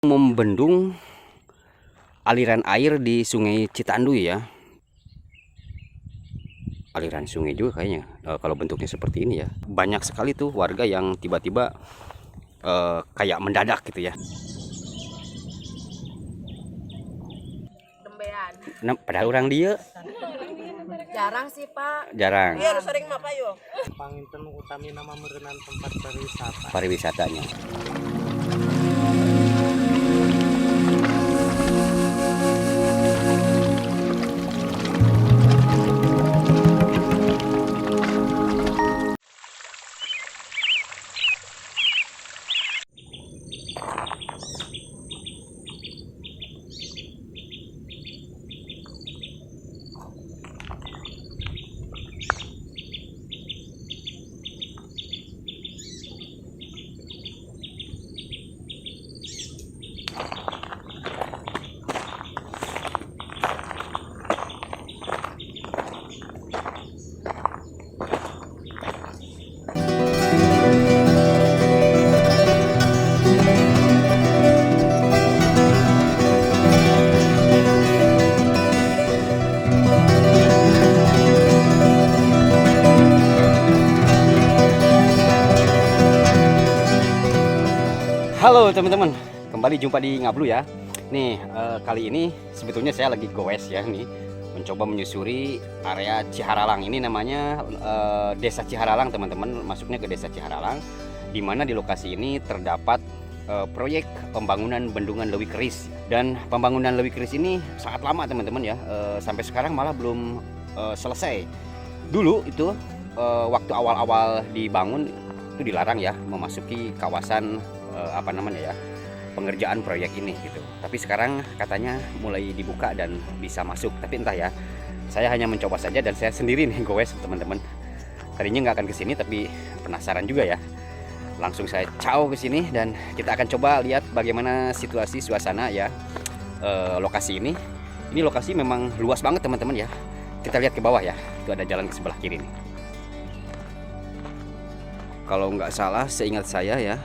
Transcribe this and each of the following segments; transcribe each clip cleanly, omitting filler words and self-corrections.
Membendung aliran air di Sungai Citanduy ya. Aliran sungai juga kayaknya kalau bentuknya seperti ini ya. Banyak sekali tuh warga yang tiba-tiba kayak mendadak gitu ya. Dembean. Nah, padahal orang dia Jarang sih Pak. jarang Iya sering mah Pak yo. Panginten utami nama merenang tempat pariwisata. pariwisatanya. Halo teman-teman, kembali jumpa di Ngablu ya. Nih kali ini sebetulnya saya lagi goes ya nih, mencoba menyusuri area Ciharalang. Ini namanya Desa Ciharalang teman-teman, masuknya ke Desa Ciharalang, di mana di lokasi ini terdapat proyek pembangunan bendungan Lewi Keris. Dan pembangunan Lewi Keris ini sangat lama teman-teman ya, sampai sekarang malah belum selesai. Dulu itu waktu awal-awal dibangun itu dilarang ya memasuki kawasan pengerjaan proyek ini gitu. Tapi sekarang katanya mulai dibuka dan bisa masuk. Tapi entah ya, saya hanya mencoba saja dan saya sendiri nih goes teman-teman. Tadinya nggak akan kesini tapi penasaran juga ya. Langsung saya caw ke sini dan kita akan coba lihat bagaimana situasi suasana ya lokasi ini. Ini lokasi memang luas banget teman-teman ya. Kita lihat ke bawah ya. Itu ada jalan ke sebelah kiri nih. Kalau nggak salah seingat saya ya,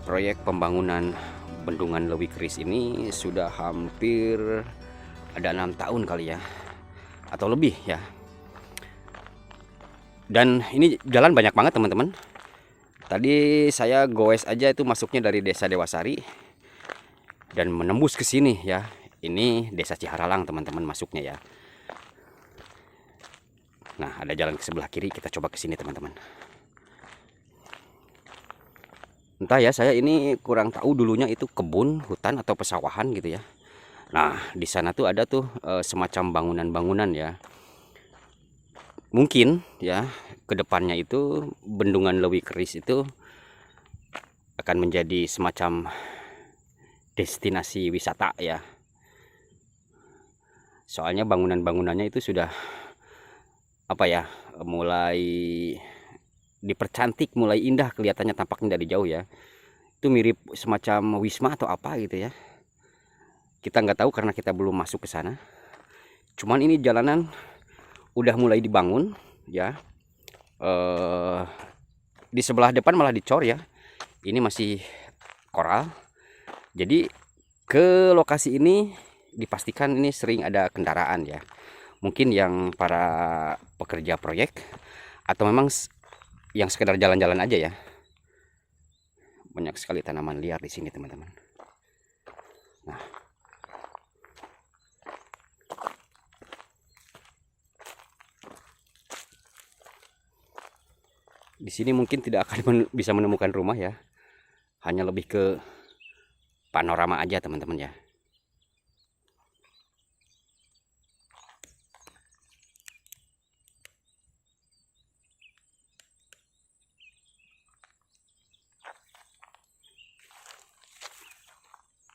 proyek pembangunan bendungan Lewi Keris ini sudah hampir ada 6 tahun kali ya, atau lebih ya. Dan ini jalan banyak banget teman-teman. Tadi saya goes aja itu masuknya dari Desa Dewasari dan menembus ke sini ya. Ini Desa Ciharalang teman-teman masuknya ya. Nah, ada jalan ke sebelah kiri, kita coba ke sini teman-teman. Entah ya, saya ini kurang tahu dulunya itu kebun, hutan atau pesawahan gitu ya. Nah, di sana tuh ada tuh semacam bangunan-bangunan ya. Mungkin ya kedepannya itu bendungan Lewi Keris itu akan menjadi semacam destinasi wisata ya. Soalnya bangunan-bangunannya itu sudah mulai dipercantik, mulai indah kelihatannya tampaknya dari jauh ya. Itu mirip semacam wisma atau apa gitu ya. Kita nggak tahu karena kita belum masuk ke sana. Cuman ini jalanan udah mulai dibangun ya. Di sebelah depan malah dicor ya. Ini masih koral. Jadi ke lokasi ini dipastikan ini sering ada kendaraan ya. Mungkin yang para pekerja proyek atau memang yang sekedar jalan-jalan aja ya. Banyak sekali tanaman liar di sini teman-teman. Nah, di sini mungkin tidak akan bisa menemukan rumah ya. Hanya lebih ke panorama aja teman-teman ya.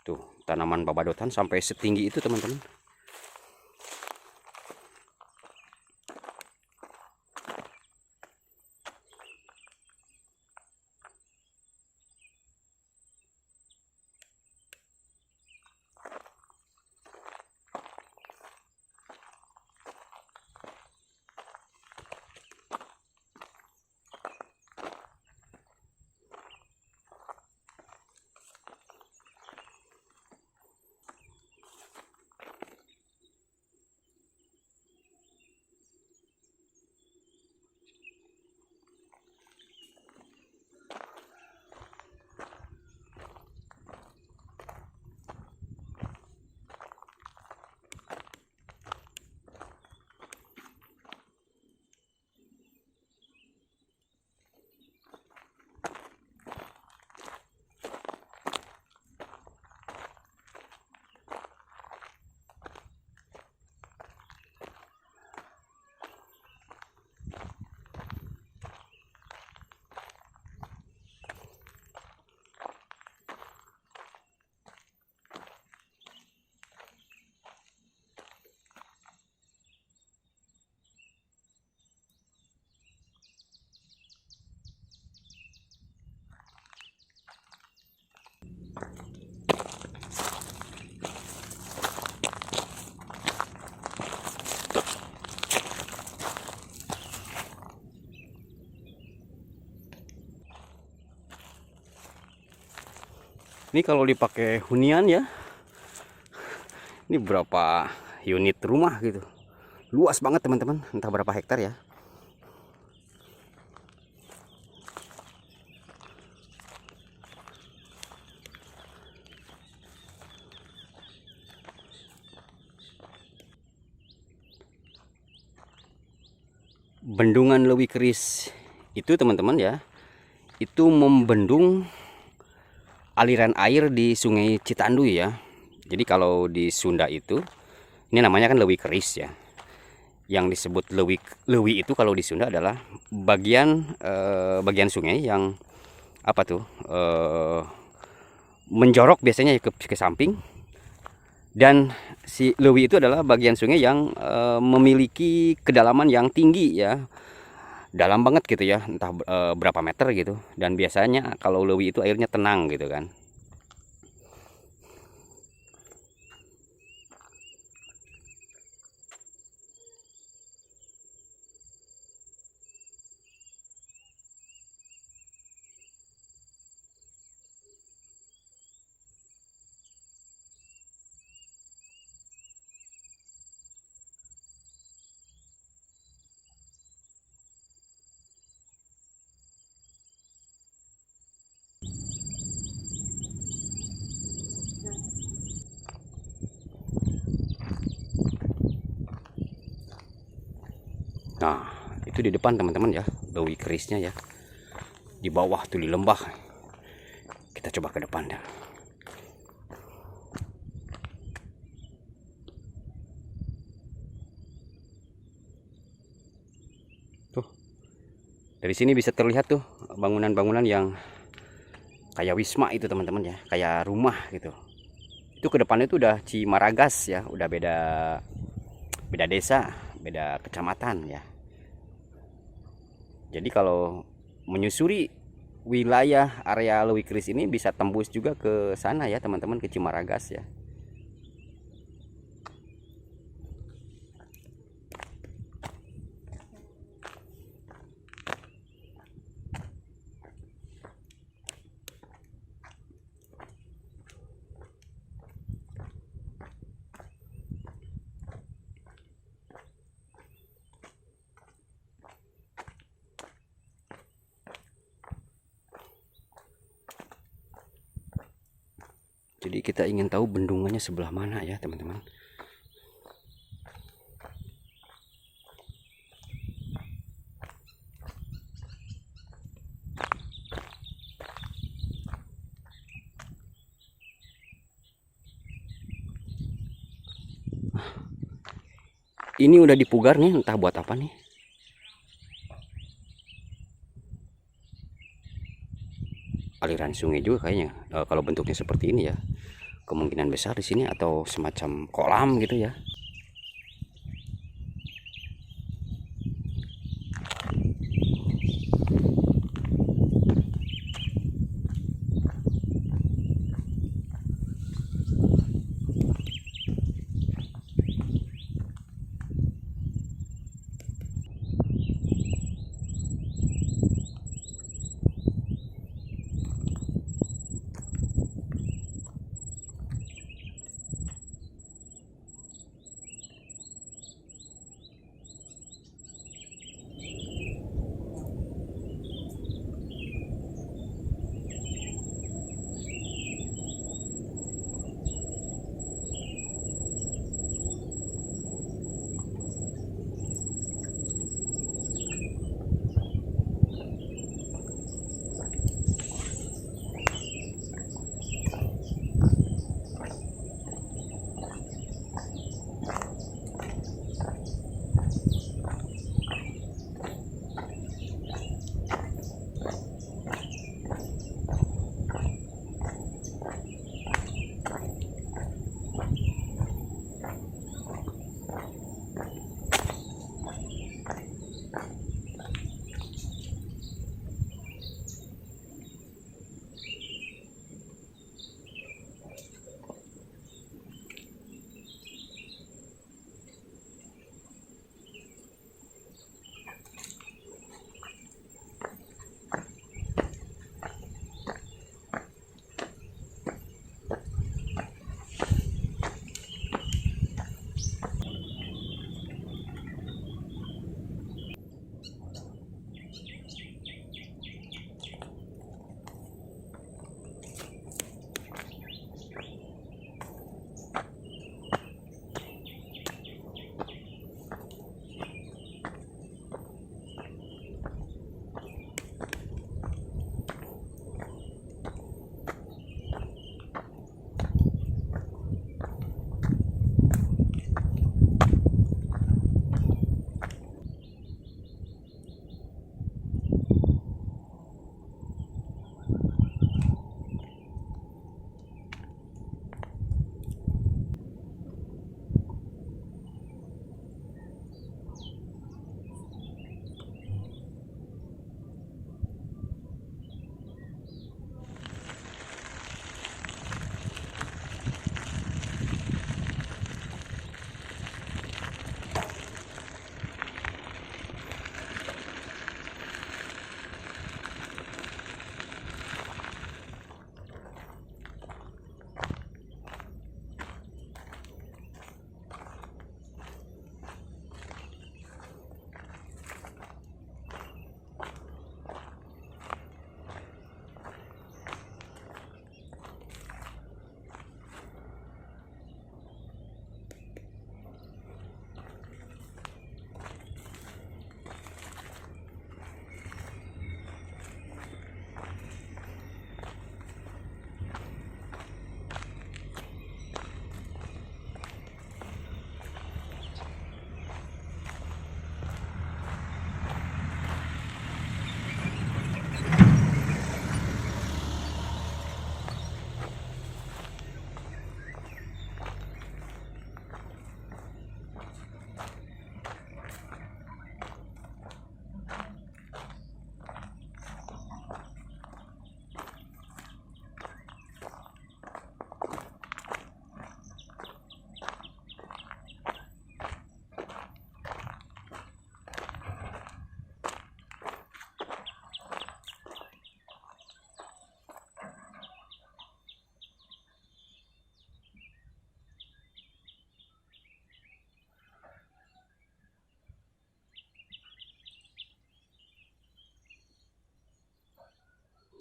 Tuh, tanaman babadotan sampai setinggi itu teman-teman. Ini kalau dipakai hunian ya, ini berapa unit rumah gitu. Luas banget teman-teman, entah berapa hektar ya. Bendungan Lewi Keris itu teman-teman ya, itu membendung aliran air di Sungai Citanduy ya. Jadi kalau di Sunda itu ini namanya kan Lewi Keris ya. Yang disebut Lewi itu kalau di Sunda adalah bagian sungai yang apa tuh menjorok biasanya ke samping, dan si Lewi itu adalah bagian sungai yang memiliki kedalaman yang tinggi ya, dalam banget gitu ya, entah berapa meter gitu. Dan biasanya kalau Lewi itu airnya tenang gitu kan. Nah, itu di depan teman-teman ya, Lewi Kerisnya ya. Di bawah tuh di lembah. Kita coba ke depan dah. Tuh. Dari sini bisa terlihat tuh bangunan-bangunan yang kayak wisma itu teman-teman ya, kayak rumah gitu. Itu ke depannya itu udah Cimaragas ya, udah beda desa, beda kecamatan ya. Jadi kalau menyusuri wilayah area Lewi Keris ini bisa tembus juga ke sana ya teman-teman, ke Cimaragas ya. Jadi kita ingin tahu bendungannya sebelah mana ya teman-teman. Ini udah dipugar nih, entah buat apa nih. Aliran sungai juga kayaknya. Kalau bentuknya seperti ini ya, kemungkinan besar di sini atau semacam kolam gitu ya.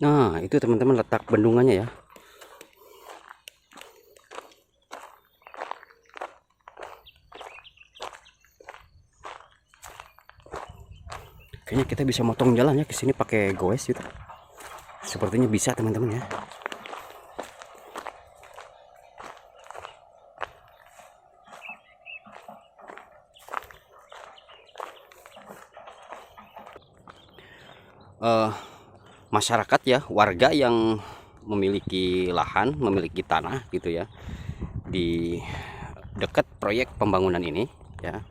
Nah, itu teman-teman letak bendungannya ya. Kayaknya kita bisa motong jalan ya ke sini pakai goes gitu. Sepertinya bisa teman-teman ya. Masyarakat ya, warga yang memiliki lahan, memiliki tanah gitu ya, di dekat proyek pembangunan ini ya,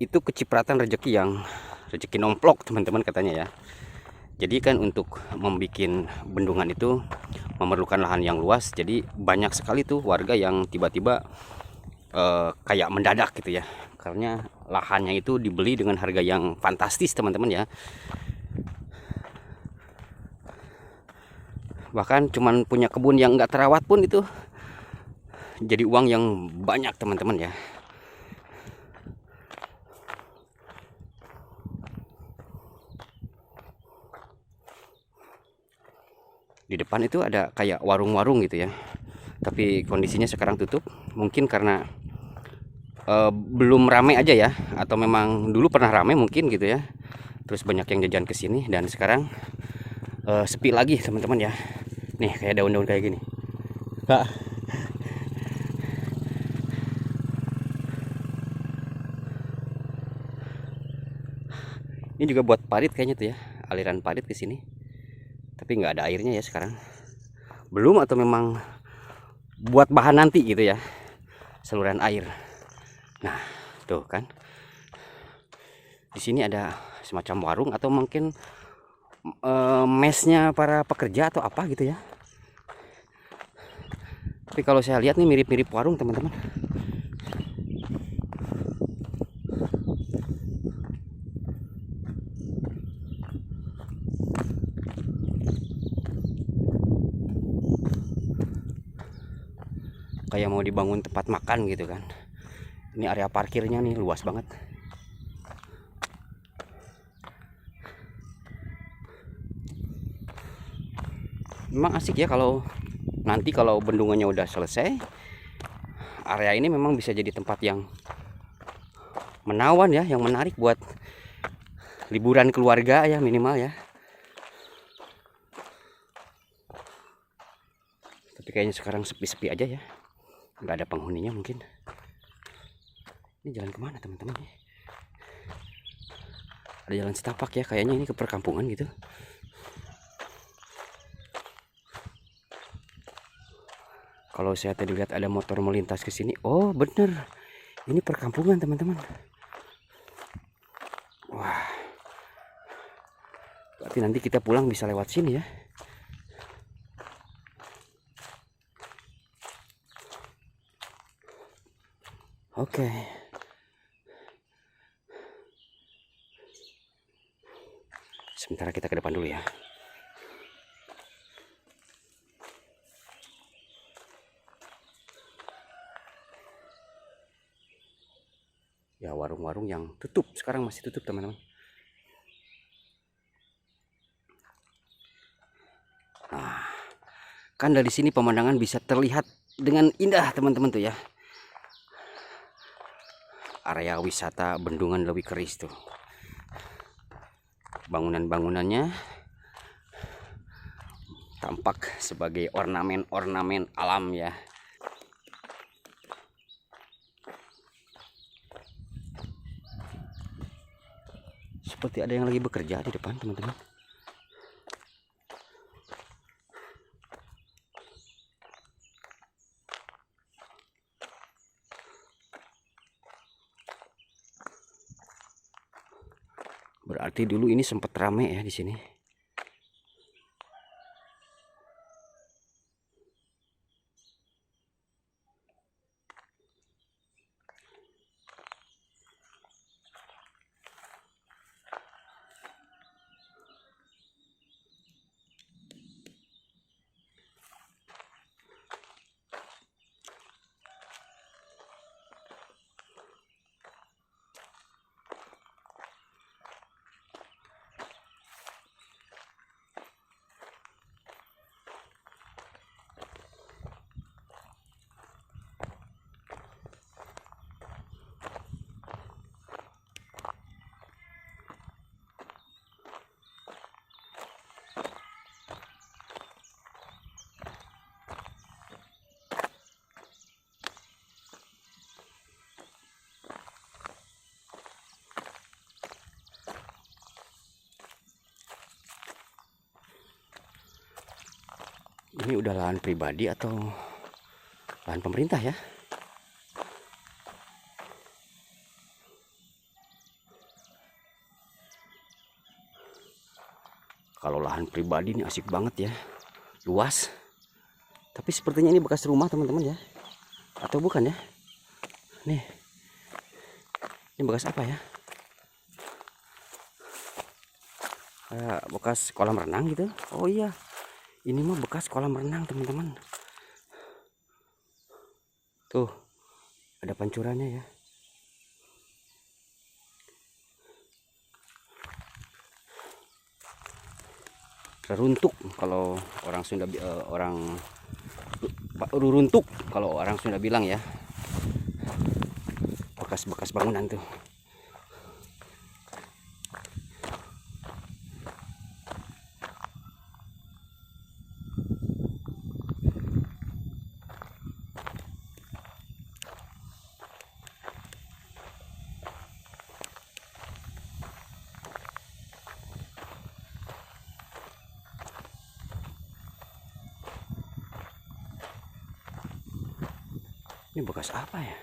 itu kecipratan rezeki nomplok teman-teman katanya ya. Jadi kan untuk membuat bendungan itu memerlukan lahan yang luas, jadi banyak sekali tuh warga yang tiba-tiba kayak mendadak gitu ya, karena lahannya itu dibeli dengan harga yang fantastis teman-teman ya. Bahkan cuman punya kebun yang nggak terawat pun itu jadi uang yang banyak teman-teman ya. Di depan itu ada kayak warung-warung gitu ya, tapi kondisinya sekarang tutup, mungkin karena belum ramai aja ya, atau memang dulu pernah ramai mungkin gitu ya, terus banyak yang jajan ke sini dan sekarang sepi lagi teman-teman ya. Nih kayak daun-daun kayak gini Kak. Ini juga buat parit kayaknya tuh ya, aliran parit ke sini. Tapi nggak ada airnya ya sekarang. Belum atau memang buat bahan nanti gitu ya, saluran air. Nah, tuh kan. Di sini ada semacam warung atau mungkin mesnya para pekerja atau apa gitu ya. Tapi kalau saya lihat nih mirip-mirip warung teman-teman. Kayak mau dibangun tempat makan gitu kan. Ini area parkirnya nih luas banget. Memang asik ya kalau nanti kalau bendungannya udah selesai, area ini memang bisa jadi tempat yang menawan ya, yang menarik buat liburan keluarga ya minimal ya. Tapi kayaknya sekarang sepi-sepi aja ya, nggak ada penghuninya mungkin. Ini jalan kemana teman-teman? Ada jalan setapak ya, kayaknya ini ke perkampungan gitu. Kalau saya tadi lihat ada motor melintas ke sini, oh bener, ini perkampungan teman-teman. Wah, berarti nanti kita pulang bisa lewat sini ya. Oke. Sementara kita ke depan dulu ya. Ya, warung-warung yang tutup sekarang masih tutup teman-teman. Nah, kan dari sini pemandangan bisa terlihat dengan indah teman-teman tuh ya. Area wisata Bendungan Lewi Keris tuh. Bangunan-bangunannya tampak sebagai ornamen-ornamen alam ya. Seperti ada yang lagi bekerja di depan teman-teman. Berarti dulu ini sempat ramai ya di sini. Ini udah lahan pribadi atau lahan pemerintah ya? Kalau lahan pribadi ini asik banget ya, luas. Tapi sepertinya ini bekas rumah teman-teman ya, atau bukan ya? Nih, ini bekas apa ya? Bekas kolam renang gitu. Oh iya, ini mah bekas kolam renang teman-teman. Tuh, ada pancurannya ya. Reruntuk kalau orang Sunda, ruruntuk kalau orang Sunda bilang ya. Bekas-bekas bangunan tuh. Ini bekas apa ya?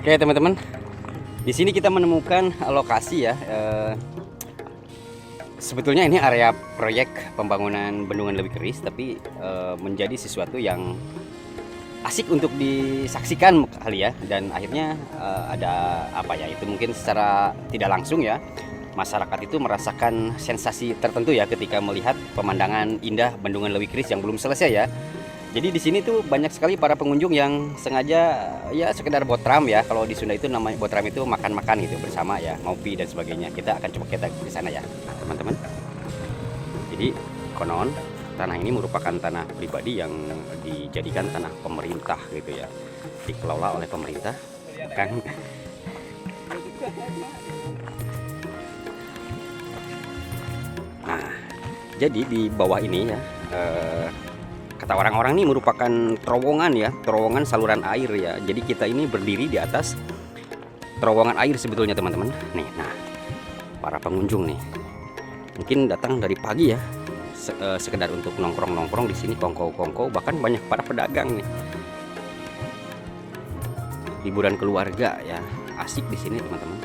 Oke teman-teman, di sini kita menemukan lokasi ya. Sebetulnya ini area proyek pembangunan bendungan Lewi Keris, tapi menjadi sesuatu yang asik untuk disaksikan kali ya. Dan akhirnya ada apa ya? Itu mungkin secara tidak langsung ya, masyarakat itu merasakan sensasi tertentu ya ketika melihat pemandangan indah bendungan Lewi Keris yang belum selesai ya. Jadi di sini tuh banyak sekali para pengunjung yang sengaja ya sekedar botram ya. Kalau di Sunda itu namanya botram, itu makan-makan gitu bersama ya, ngopi dan sebagainya. Kita akan coba kita ke sana ya, teman-teman. Jadi konon tanah ini merupakan tanah pribadi yang dijadikan tanah pemerintah gitu ya, dikelola oleh pemerintah kan. Nah, jadi di bawah ini ya, kata orang-orang ini merupakan terowongan ya, terowongan saluran air ya. Jadi kita ini berdiri di atas terowongan air sebetulnya teman-teman. Nih, nah para pengunjung nih Mungkin datang dari pagi ya, sekedar untuk nongkrong-nongkrong di sini, kongko-kongko, bahkan banyak para pedagang nih. Liburan keluarga ya, asik di sini teman-teman.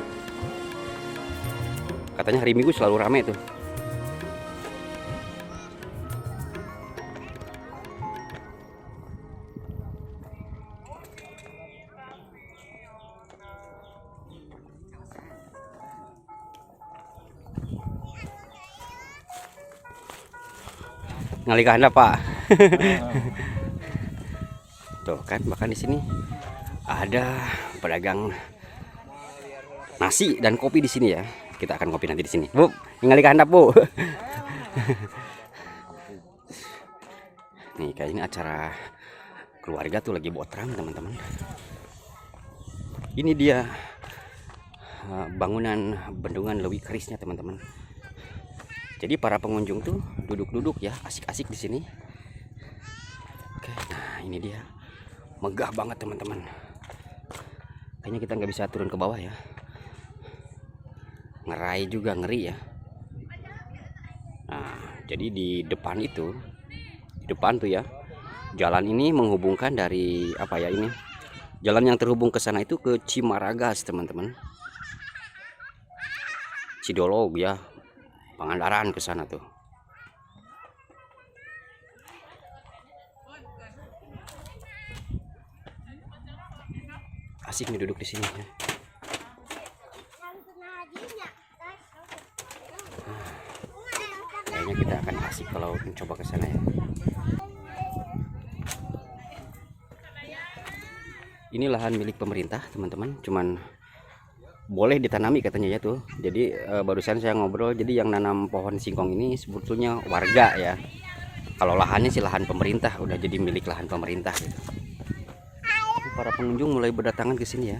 Katanya hari Minggu selalu ramai tuh. Ngalih Anda Pak. Tuh kan, bahkan di sini ada pedagang nasi dan kopi di sini ya. Kita akan ngopi nanti di sini. Bu, ngalih Anda Bu. Nih kayak ini acara keluarga tuh lagi botram teman-teman. Ini dia bangunan bendungan Lewi Kerisnya teman-teman. Jadi para pengunjung tuh duduk-duduk ya, asik-asik di sini. Oke, nah ini dia, megah banget teman-teman. Kayaknya kita nggak bisa turun ke bawah ya. Ngerai juga ngeri ya. Nah, jadi di depan itu, di depan tuh ya, jalan ini menghubungkan dari apa ya ini? Jalan yang terhubung ke sana itu ke Cimaragas teman-teman. Cidolog ya. Pangandaran ke sana tuh. Asik nih duduk di sini ya. Kayaknya kita akan asik kalau mencoba ke sana ya. Ini lahan milik pemerintah teman-teman, cuman boleh ditanami katanya ya tuh. Jadi barusan saya ngobrol, jadi yang nanam pohon singkong ini sebetulnya warga ya. Kalau lahannya sih lahan pemerintah, udah jadi milik lahan pemerintah gitu. Para pengunjung mulai berdatangan ke sini ya.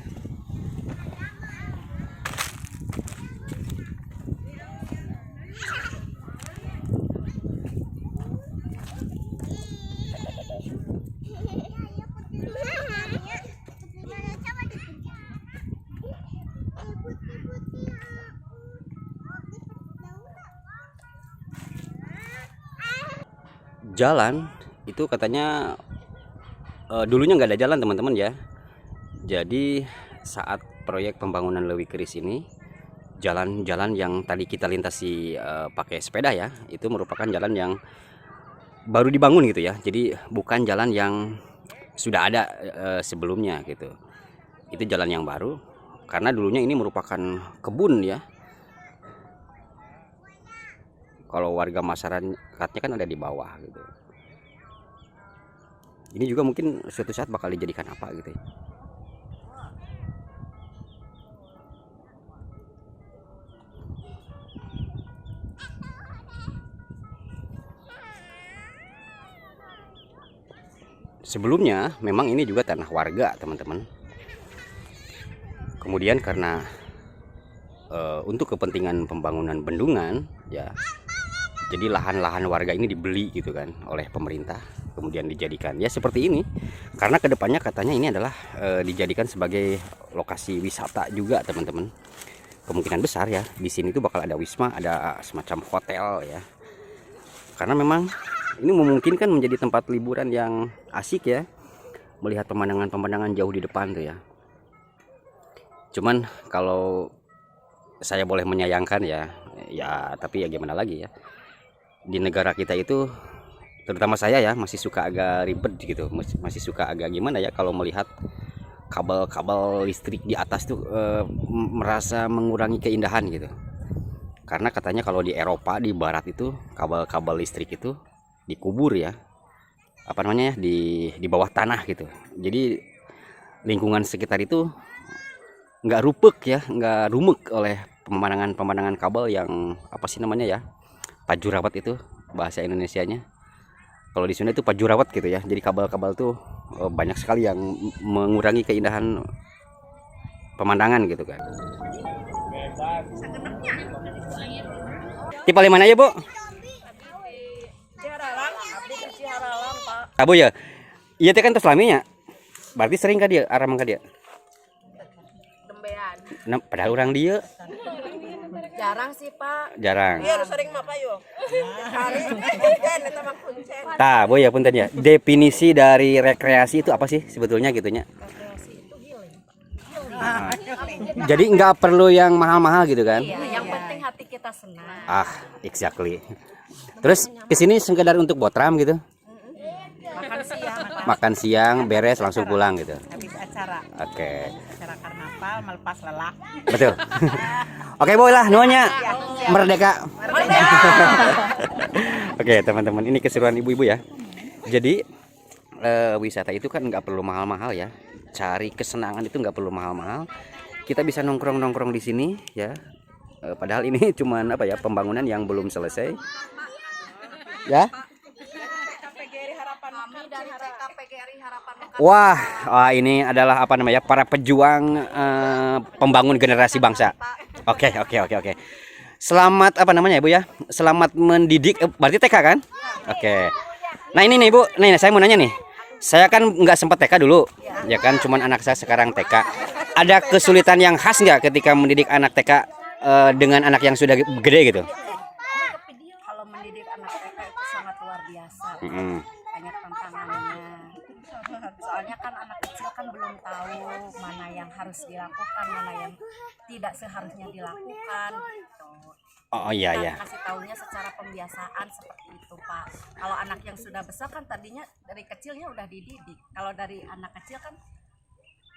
Jalan itu katanya dulunya nggak ada jalan teman-teman ya. Jadi saat proyek pembangunan Lewi Keris ini, jalan-jalan yang tadi kita lintasi pakai sepeda ya, itu merupakan jalan yang baru dibangun gitu ya. Jadi bukan jalan yang sudah ada sebelumnya gitu. Itu jalan yang baru karena dulunya ini merupakan kebun ya. Kalau warga masyarakatnya kan ada di bawah gitu. Ini juga mungkin suatu saat bakal dijadikan apa gitu ya. Sebelumnya memang ini juga tanah warga teman-teman. Kemudian karena untuk kepentingan pembangunan bendungan ya, jadi lahan-lahan warga ini dibeli gitu kan oleh pemerintah, kemudian dijadikan ya seperti ini. Karena kedepannya katanya ini adalah dijadikan sebagai lokasi wisata juga teman-teman. Kemungkinan besar ya di sini tuh bakal ada wisma, ada semacam hotel ya. Karena memang ini memungkinkan menjadi tempat liburan yang asik ya, melihat pemandangan-pemandangan jauh di depan tuh ya. Cuman kalau saya boleh menyayangkan ya, tapi ya gimana lagi ya. Di negara kita itu, terutama saya ya, masih suka agak ribet gitu, masih suka agak gimana ya kalau melihat kabel-kabel listrik di atas tuh merasa mengurangi keindahan gitu. Karena katanya kalau di Eropa, di barat itu kabel-kabel listrik itu dikubur ya, apa namanya ya, di bawah tanah gitu. Jadi lingkungan sekitar itu nggak rupek ya, nggak rumek oleh pemandangan kabel yang apa sih namanya ya, pajurawat itu bahasa Indonesianya. Kalau di Sunda itu pajurawat gitu ya. Jadi kabel-kabel tuh banyak sekali yang mengurangi keindahan pemandangan gitu kan. Tipe mana ya Bu? Ciharalang, abdi ke Ciharalang, Pak. Kabu ya. Iya teh kan tos laminya. Berarti sering ka dia arah mangka dia. Dembean. Nah, padahal orang dia. Jarang sih Pak. Jarang. Iya, sering mah Pak yo. Hari kan eta mah kuncen. Tah, Bu ya punten ya. Definisi dari rekreasi itu apa sih sebetulnya gitunya? Rekreasi itu healing. Jadi nggak perlu yang mahal-mahal gitu kan? Iya, yang penting hati kita senang. Ah, exactly. Terus kesini sekedar untuk botram gitu? Makan siang, Pak. Makan siang, beres langsung pulang gitu. Habis acara. Oke, Acara karnaval melepas lelah. betul. Oke, boy lah, nuanya merdeka. Oke, teman-teman, ini keseruan ibu-ibu ya. Jadi wisata itu kan nggak perlu mahal-mahal ya. Cari kesenangan itu nggak perlu mahal-mahal. Kita bisa nongkrong-nongkrong di sini ya. Padahal ini cuman apa ya, pembangunan yang belum selesai. Ya. Kami dari TKPGRI Harapan Mekar. Wah, ini adalah apa namanya, para pejuang pembangun generasi bangsa. Oke. Selamat apa namanya Ibu ya? Selamat mendidik, berarti TK kan? Oke. Nah ini nih Ibu, nih saya mau nanya nih. Saya kan nggak sempat TK dulu, ya kan? Cuman anak saya sekarang TK. Ada kesulitan yang khas nggak ketika mendidik anak TK dengan anak yang sudah gede gitu? Kalau mendidik anak TK itu sangat luar biasa. Banyak tantangannya. Soalnya kan anak kecil kan belum tahu mana yang harus dilakukan, mana yang tidak seharusnya dilakukan. Gitu. Oh iya Kita ya. kasih tahunya secara pembiasaan seperti itu Pak. Kalau anak yang sudah besar kan tadinya dari kecilnya udah dididik. Kalau dari anak kecil kan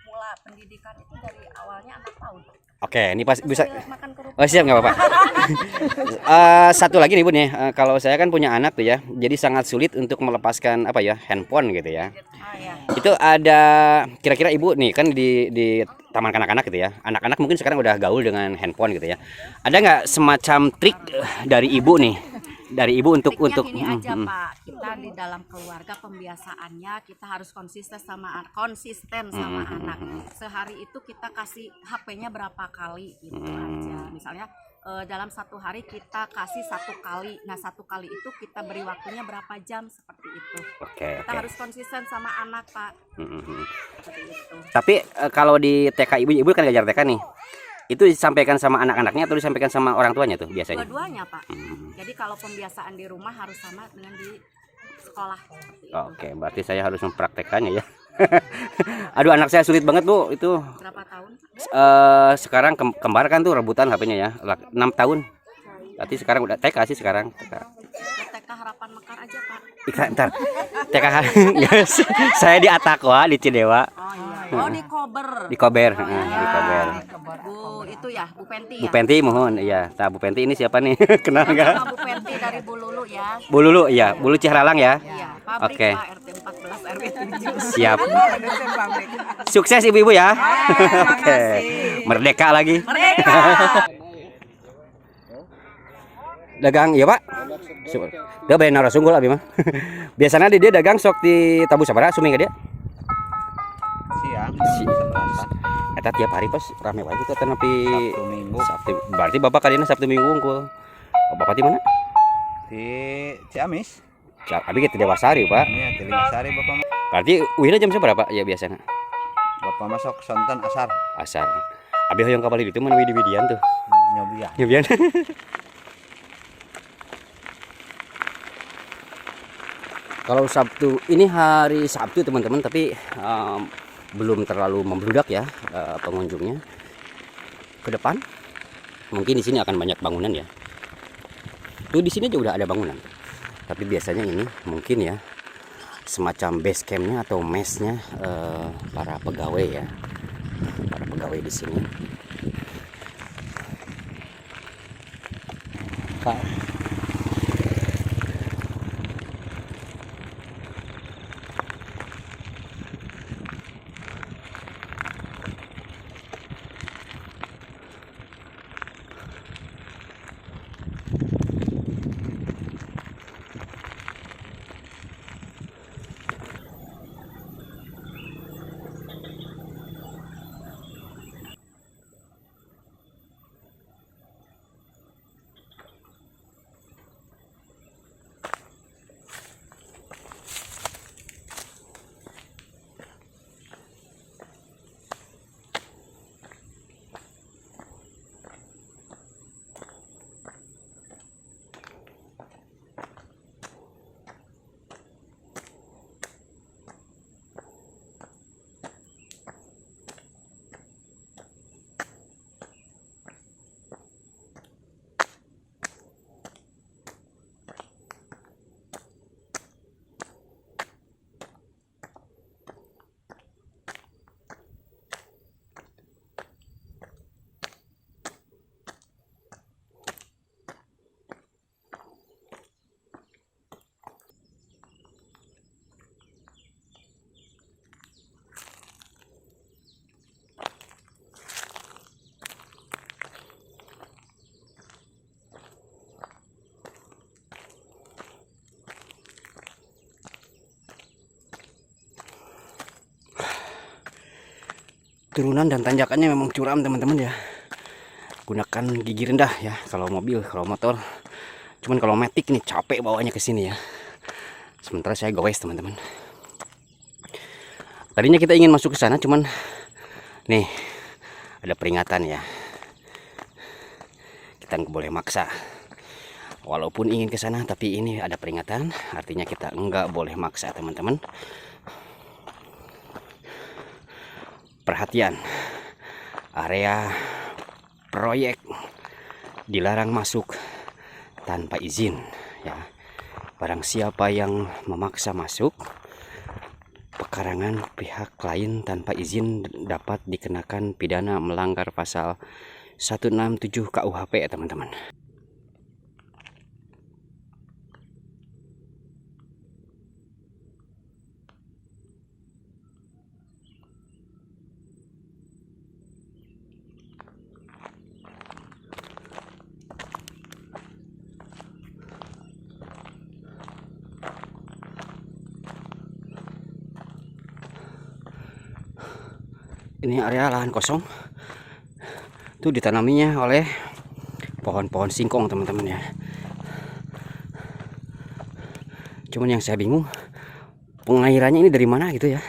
mula pendidikan itu dari awalnya anak PAUD. Oke, ini pas bisa. Makan kerupuk. Oh siap, nggak apa-apa. Satu lagi nih Bu nih, kalau saya kan punya anak tuh ya, jadi sangat sulit untuk melepaskan apa ya, handphone gitu ya. Ya. Itu ada kira-kira Ibu nih kan di taman kanak-kanak gitu ya. Anak-anak mungkin sekarang udah gaul dengan handphone gitu ya. Ada nggak semacam trik dari Ibu nih? Dari Ibu untuk Triknya gini aja Pak, kita di dalam keluarga pembiasaannya kita harus konsisten sama anak. Sehari itu kita kasih HP-nya berapa kali gitu aja. Misalnya dalam satu hari kita kasih 1 kali. Nah 1 kali itu kita beri waktunya berapa jam seperti itu. Kita harus konsisten sama anak Pak. Seperti itu. Tapi kalau di TK Ibu kan ngajar TK nih. Itu disampaikan sama anak-anaknya atau disampaikan sama orang tuanya tuh biasanya? Dua-duanya Pak. Jadi kalau pembiasaan di rumah harus sama dengan di sekolah. Oke, berarti saya harus mempraktekannya ya. Aduh, anak saya sulit banget Bu itu. Berapa tahun? Sekarang kembar kan tuh rebutan HP-nya ya. 6 tahun. Berarti sekarang udah TK sih sekarang. TK Harapan Mekar aja Pak. Ntar TK saya di Atakwa di Cidewa. Oh iya. Oh di Kober. Di Kober, di Kober. Bu itu ya, Bu Penti Bu ya. Penti mohon, iya. Nah, Bu Penti ini siapa nih? Kenal nggak? Nama Bu Penti dari Bu Lulu ya. Bu Lulu, iya. Bu Lulu Ciharalang ya. Iya, pabrik Oke. Pak, RT 14 RW 7. Siap. Sukses ibu-ibu ya. Oke. Merdeka lagi. Merdeka. Dagang iya Pak. Dia bayar narasungguh abi mah. Biasanya dia dagang sok di Tabu Sabara sumi nggak dia? Siang. Eta tiap hari pas rame wae kita nepi Sabtu Minggu. Sabtu. Berarti Bapak kadina Sabtu Minggu unggul. Oh, Bapak di mana? Di Ciamis. Abi kita Dewasari, Pak. Ini di Limasari Bapak. Berarti uihna jam seberapa ya biasanya? Bapak masuk sonten asar. Asar. Abi hoyong ka Bali itu mun widi-widian tuh. Nyobian. Nyobian. Kalau Sabtu ini hari Sabtu teman-teman, tapi belum terlalu membludak ya pengunjungnya. Ke depan mungkin di sini akan banyak bangunan ya. Tuh di sini juga udah ada bangunan. Tapi biasanya ini mungkin ya semacam base campnya atau mesnya para pegawai ya. Para pegawai di sini. turunan dan tanjakannya memang curam teman-teman ya. Gunakan gigi rendah ya kalau mobil, kalau motor. Cuman kalau matic nih capek bawanya ke sini ya. Sementara saya goes teman-teman. Tadinya kita ingin masuk ke sana, cuman nih ada peringatan ya. Kita nggak boleh maksa. Walaupun ingin ke sana, tapi ini ada peringatan, artinya kita nggak boleh maksa teman-teman. Perhatian, area proyek dilarang masuk tanpa izin ya. Barang siapa yang memaksa masuk pekarangan pihak lain tanpa izin dapat dikenakan pidana melanggar pasal 167 KUHP ya teman-teman. Ini area lahan kosong itu ditanaminya oleh pohon-pohon singkong teman-teman ya. Cuman yang saya bingung pengairannya ini dari mana gitu ya.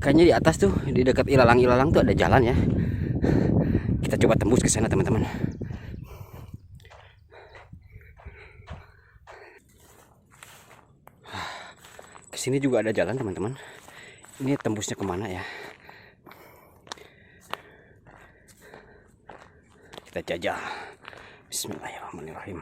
Kayaknya di atas tuh, di dekat ilalang-ilalang tuh ada jalan ya. Kita coba tembus ke sana teman-teman. Ke sini juga ada jalan teman-teman. Ini tembusnya kemana ya? Kita jajah. Bismillahirrahmanirrahim.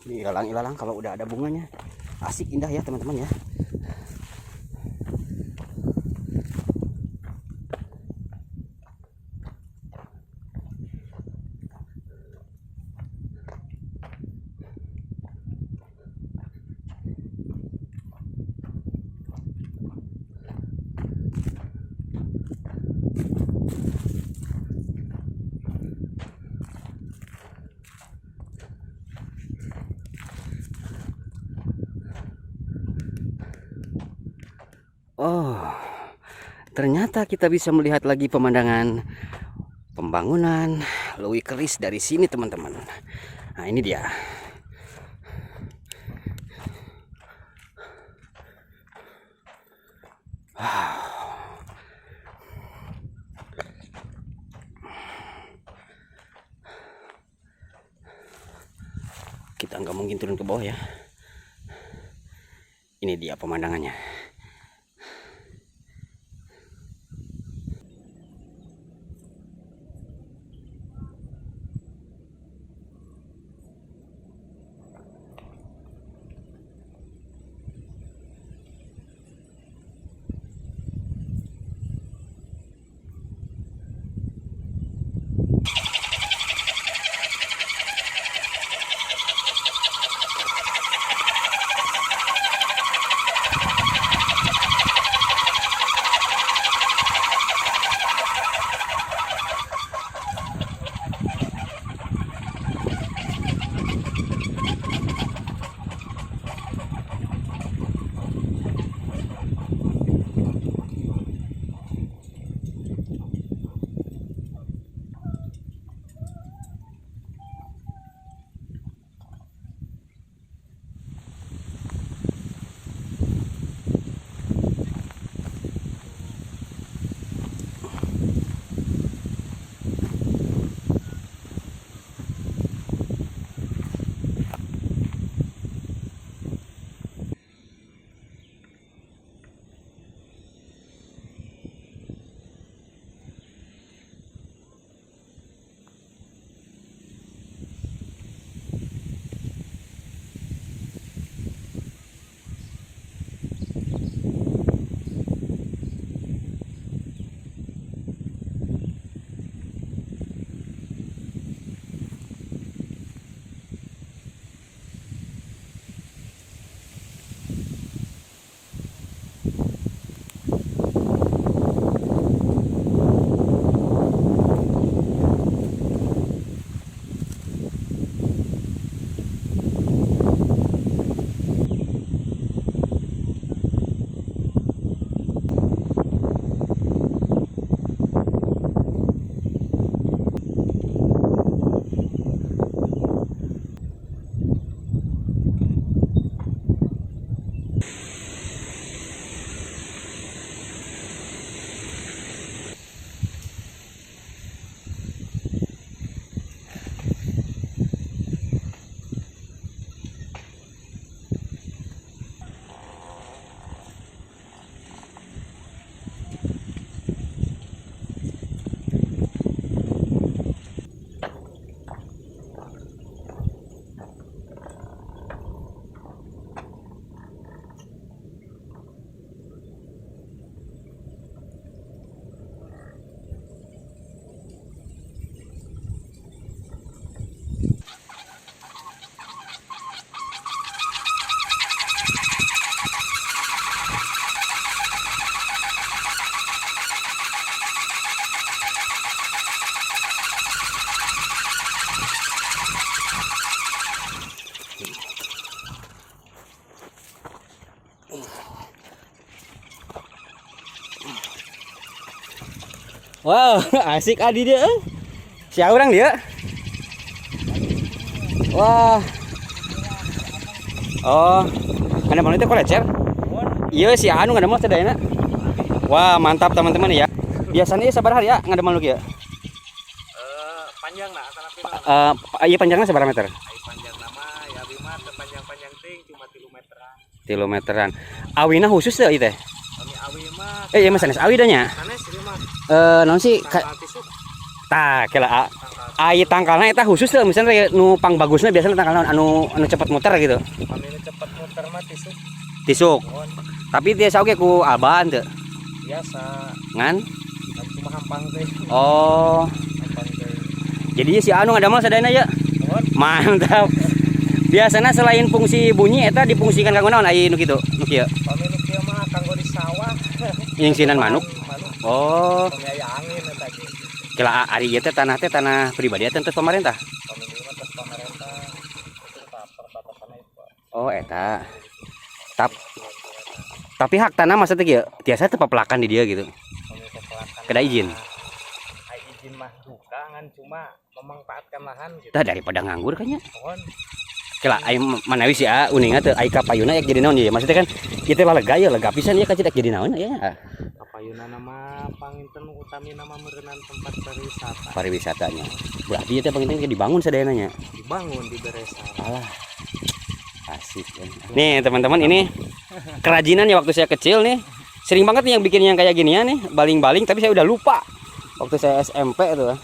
Ini ilalang-ilalang kalau udah ada bunganya asik indah ya teman-teman ya. Oh, ternyata kita bisa melihat lagi pemandangan pembangunan Louis Keris dari sini teman-teman. Nah ini dia. Kita nggak mungkin turun ke bawah ya. Ini dia pemandangannya. Wow, asik adi dia. Si orang dia. Wah. Oh, ada mana itu kolecer? Iya si anu nggak ada mau sedayana. Wah mantap teman-teman ya. Biasanya sabar hari ya nggak ada malu ya. Panjang nah tanah Iya panjangnya seberapa meter? panjang nama ya bima panjang ting cuma 3 meteran. 3 meteran. Awina khusus deh itu. Kami awi mah Iya mas sanes awi dahnya. sanes ieu mah Non sih tangkal tisuk tak kela ai tangkalna eta khusus deh misalnya nu pang bagusnya biasanya tangkalna anu cepat muter gitu. kami nu cepet muter mah tisuk Tisuk. mohon Tapi dia sauge ku alban teu. biasa Ngan? dan cuma hampang teh Oh. hampang teh Jadi si anu ngadamel sadayana ya. mohon Mantap. Biasanya selain fungsi bunyi eta difungsikan kanggo naon ai nu kitu? Nu kieu. kami nu kieu mah kanggo di sawah Nyingsinan manuk. manuk Oh, kami aya angin eta ge kira ari ieu teh tanah pribadi atau pemerintah? kami ieu mah tos pamarentah itu perbatasan itu Oh, eta. Tapi hak tanah masa teh kieu tiasa teu papelakan di dia gitu. kami pepelakan Kada izin. ai izin mah buka ngan cuma memanfaatkan lahan gitu Tah daripada nganggur kan nya. mohon Kela ai manawi sih uninga teu ai kapayuna yak jadi naon ieu. Maksudnya kan ieu teh lega ya, lega pisan ieu kacedak jadi naon ya. kapayuna nama panginten utami nama meureunan tempat pariwisata Pariwisatanya. Berarti ieu teh panginten dibangun sadayana nya. dibangun di Beresan Alah. Asik ya. Nih teman-teman ini kerajinan ya waktu saya kecil nih. Sering banget nih yang bikin yang kayak ginian nih, baling-baling tapi saya udah lupa. Waktu saya SMP tuh.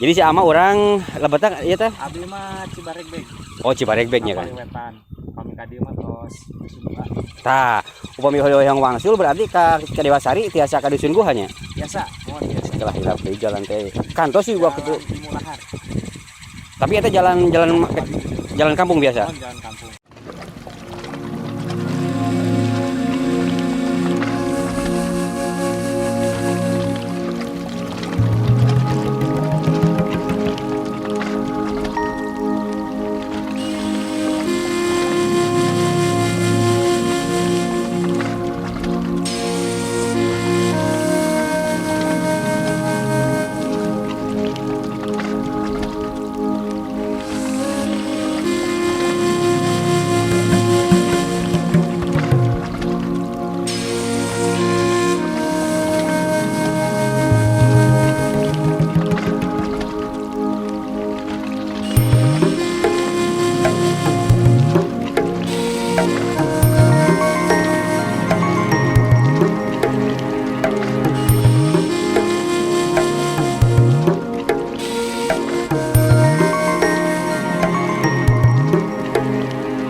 Jadi si ama orang lebetak ieu teh. abdi mah Cibaregbeg Oh, Cibaregbegnya kan. Wetan kami ka dieu mah tos Sunda Tah, upami hoyong wangsul berarti ka Dewasari tiasa ka dusun gua hanya. biasa mohon biasa Setelah hilap deui jalan teh. Kantos sih gua kitu. Jalan Timulahar Tapi eta jalan kampung biasa. mohon jalan kampung